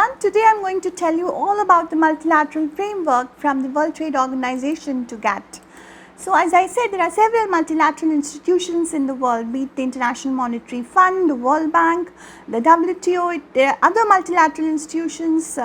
everyone. Today I am going to tell you all about the multilateral framework from the World Trade Organization to GATT. So, as I said, there are several multilateral institutions in the world, be it the International Monetary Fund, the World Bank, the WTO. There are other multilateral institutions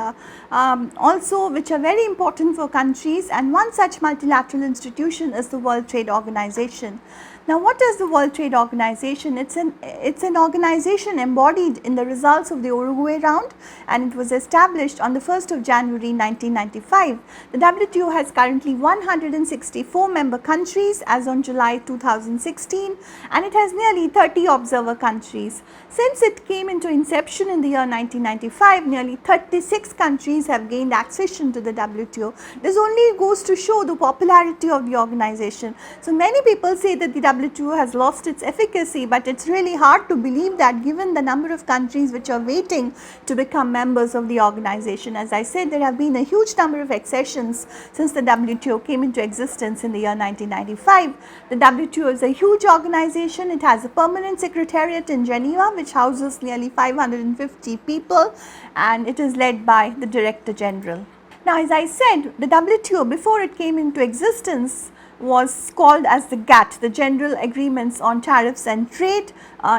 also which are very important for countries, and one such multilateral institution is the World Trade Organization. Now, what is the World Trade Organization? It's an organization embodied in the results of the Uruguay round, and it was established on the 1st of January 1995. The WTO has currently 164 member countries as on July 2016, and it has nearly 30 observer countries. Since it came into inception in the year 1995, nearly 36 countries have gained accession to the WTO. This only goes to show the popularity of the organization. So, many people say that the WTO has lost its efficacy, but it's really hard to believe that given the number of countries which are waiting to become members of the organization. As I said, there have been a huge number of accessions since the WTO came into existence in the year 1995. The WTO is a huge organization. It has a permanent secretariat in Geneva which houses nearly 550 people, and it is led by the Director General. Now, as I said, the WTO before it came into existence was called as the GATT, the General Agreements on Tariffs and Trade.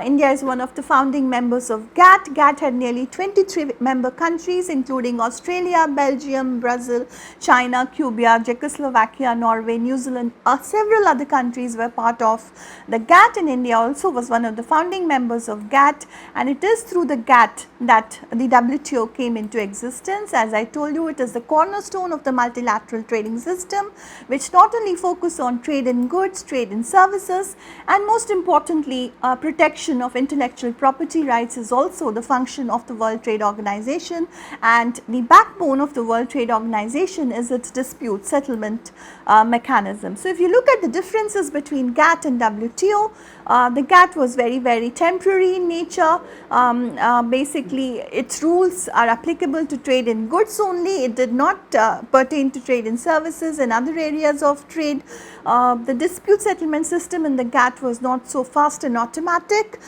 India is one of the founding members of GATT. GATT had nearly 23 member countries including Australia, Belgium, Brazil, China, Cuba, Czechoslovakia, Norway, New Zealand. Several other countries were part of the GATT, and India also was one of the founding members of GATT, and it is through the GATT that the WTO came into existence. As I told you, it is the cornerstone of the multilateral trading system, which not only focuses on trade in goods, trade in services, and most importantly protection of intellectual property rights is also the function of the World Trade Organization, and the backbone of the World Trade Organization is its dispute settlement mechanism. So, if you look at the differences between GATT and WTO, the GATT was very temporary in nature. Basically, its rules are applicable to trade in goods only. It did not pertain to trade in services and other areas of trade. The dispute settlement system in the GATT was not so fast and automatic.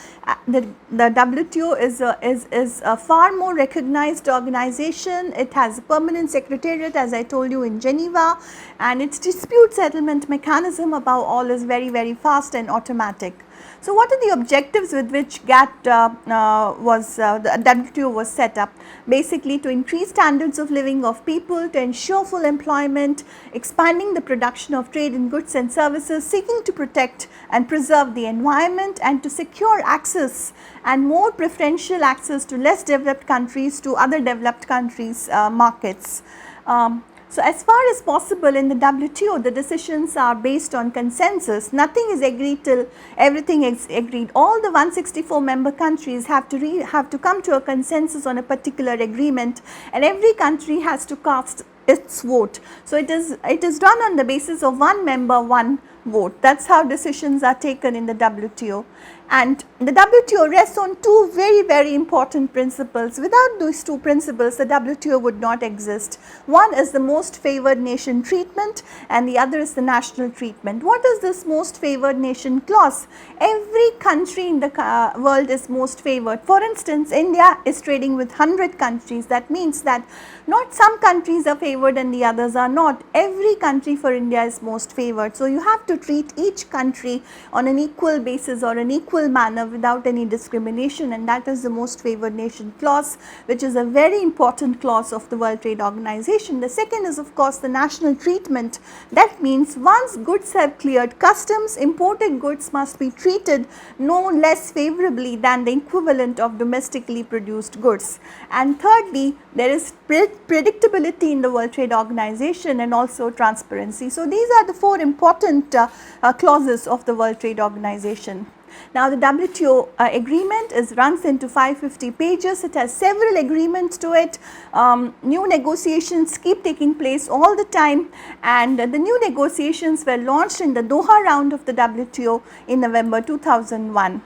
The WTO is a far more recognized organization. It has a permanent secretariat, as I told you, in Geneva, and its dispute settlement mechanism above all is very fast and automatic. So, what are the objectives with which GATT the WTO was set up? Basically, to increase standards of living of people, to ensure full employment, expanding the production of trade in goods and services, seeking to protect and preserve the environment, and to secure access and more preferential access to less developed countries to other developed countries' markets. So, as far as possible in the WTO, the decisions are based on consensus. Nothing is agreed till everything is agreed. All the 164 member countries have to come to a consensus on a particular agreement, and every country has to cast its vote. So, it is done on the basis of one member, one vote. That is how decisions are taken in the WTO. And the WTO rests on two very important principles. Without these two principles, the WTO would not exist. One is the most favored nation treatment, and the other is the national treatment. What is this most favored nation clause? Every country in the world is most favored. For instance, India is trading with 100 countries. That means that not some countries are favored and the others are not. Every country for India is most favored. So, you have to treat each country on an equal basis or an equal manner without any discrimination, and that is the most favored nation clause, which is a very important clause of the World Trade Organization. The second is of course the national treatment. That means once goods have cleared customs, imported goods must be treated no less favorably than the equivalent of domestically produced goods. And thirdly, there is predictability in the World Trade Organization and also transparency. So, these are the four important clauses of the World Trade Organization. Now, the WTO agreement runs into 550 pages. It has several agreements to it. New negotiations keep taking place all the time, and the new negotiations were launched in the Doha round of the WTO in November 2001.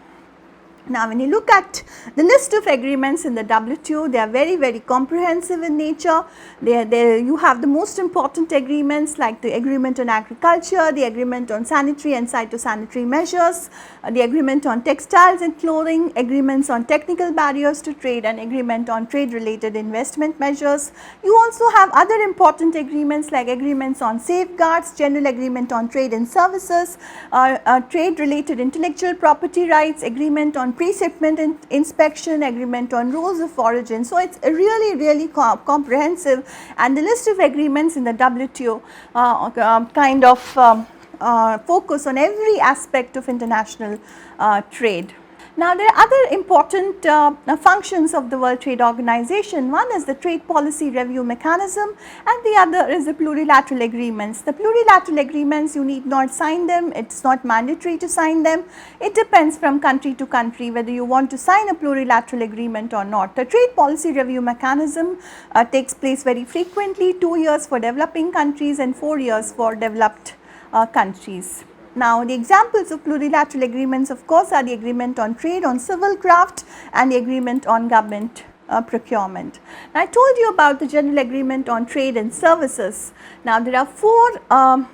Now, when you look at the list of agreements in the WTO, they are very, very comprehensive in nature. You have the most important agreements like the agreement on agriculture, the agreement on sanitary and phytosanitary measures, the agreement on textiles and clothing, agreements on technical barriers to trade, and agreement on trade related investment measures. You also have other important agreements like agreements on safeguards, general agreement on trade and services, trade related intellectual property rights, agreement on pre-shipment inspection, agreement on rules of origin. So, it is really comprehensive, and the list of agreements in the WTO kind of focus on every aspect of international trade. Now, there are other important functions of the World Trade Organization. One is the trade policy review mechanism, and the other is the plurilateral agreements. The plurilateral agreements, you need not sign them, it is not mandatory to sign them. It depends from country to country whether you want to sign a plurilateral agreement or not. The trade policy review mechanism takes place very frequently, 2 years for developing countries and 4 years for developed countries. Now, the examples of plurilateral agreements of course are the agreement on trade on civil craft and the agreement on government procurement. Now, I told you about the general agreement on trade and services. Now, there are 4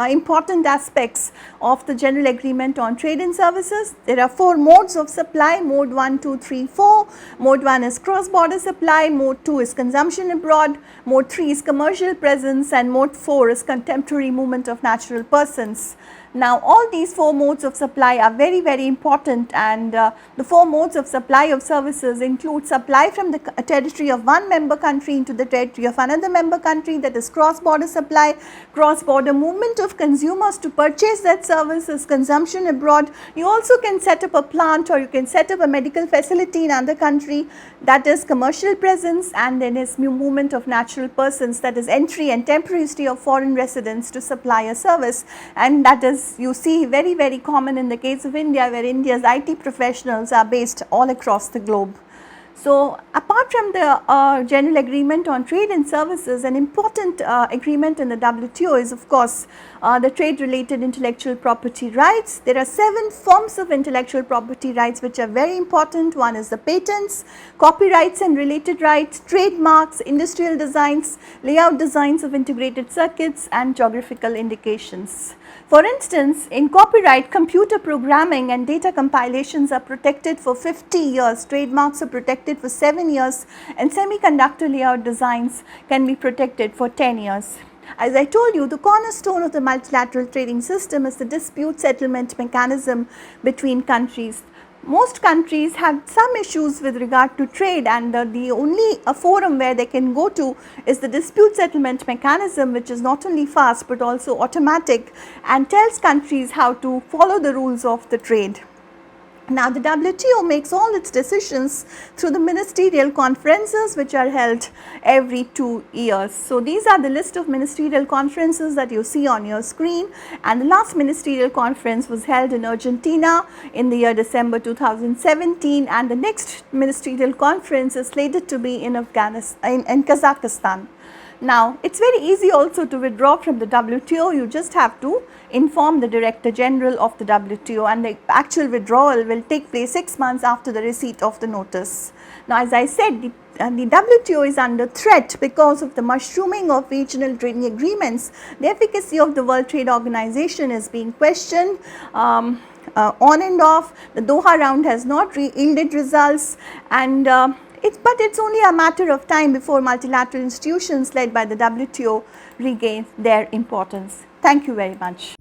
important aspects of the general agreement on trade and services. There are 4 modes of supply: mode 1, 2, 3, 4. Mode 1 is cross border supply, mode 2 is consumption abroad, mode 3 is commercial presence, and mode 4 is contemporary movement of natural persons. Now, all these 4 modes of supply are very important, and the 4 modes of supply of services include supply from the territory of one member country into the territory of another member country, that is cross border supply. Cross border movement of consumers to purchase that service is consumption abroad. You also can set up a plant or you can set up a medical facility in another country, that is commercial presence, and then is movement of natural persons, that is entry and temporary stay of foreign residents to supply a service, and that is you see very common in the case of India, where India's IT professionals are based all across the globe. So, apart from the general agreement on trade and services, an important agreement in the WTO is of course the trade related intellectual property rights. There are 7 forms of intellectual property rights which are very important. One is the patents, copyrights and related rights, trademarks, industrial designs, layout designs of integrated circuits, and geographical indications. For instance, in copyright, computer programming and data compilations are protected for 50 years, trademarks are protected for 7 years, and semiconductor layout designs can be protected for 10 years. As I told you, the cornerstone of the multilateral trading system is the dispute settlement mechanism between countries. Most countries have some issues with regard to trade, and the only forum where they can go to is the dispute settlement mechanism, which is not only fast but also automatic and tells countries how to follow the rules of the trade. Now, the WTO makes all its decisions through the ministerial conferences which are held every 2 years. So, these are the list of ministerial conferences that you see on your screen, and the last ministerial conference was held in Argentina in the year December 2017, and the next ministerial conference is slated to be in Kazakhstan. Now, it is very easy also to withdraw from the WTO. You just have to inform the Director General of the WTO, and the actual withdrawal will take place 6 months after the receipt of the notice. Now, as I said, the WTO is under threat because of the mushrooming of regional trading agreements. The efficacy of the World Trade Organization is being questioned on and off. The Doha round has not yielded results, and but it is only a matter of time before multilateral institutions led by the WTO regain their importance. Thank you very much.